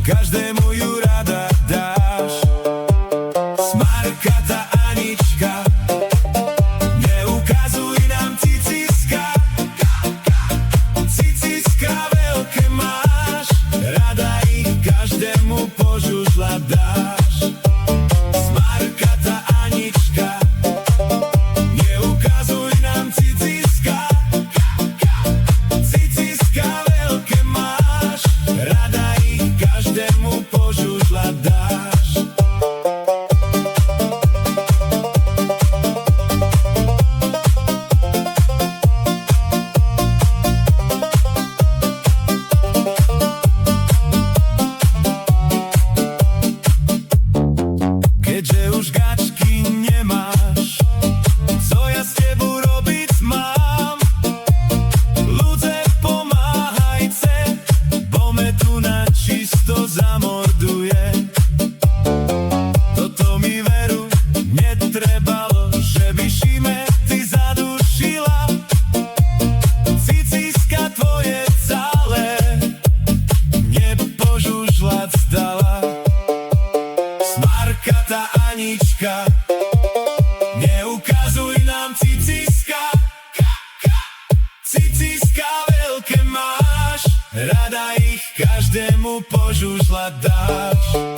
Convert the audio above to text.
každému ju rada dáš. Smarkatá Anička, neukazuj nám ciciska. Ciciska veľké máš, rada ich každému požužľať dáš. Smarkatá Anička, neukazuj nám ciciska. Ciciska veľké máš, rada ich každému požužľať dáš. Keďže už gačky nemáš, co ja s tebou robiť mám? Ľudze pomáhajce, bo me tu na čisto zamorduje. Toto mi veru netrebalo, že by šime ty zadušila. Ciciska tvoje celé nepožužľať zdala. Smarkatá Anička, neukazuj nám ciciska. Ciciska veľké máš, rada ich každému požužľať dáš.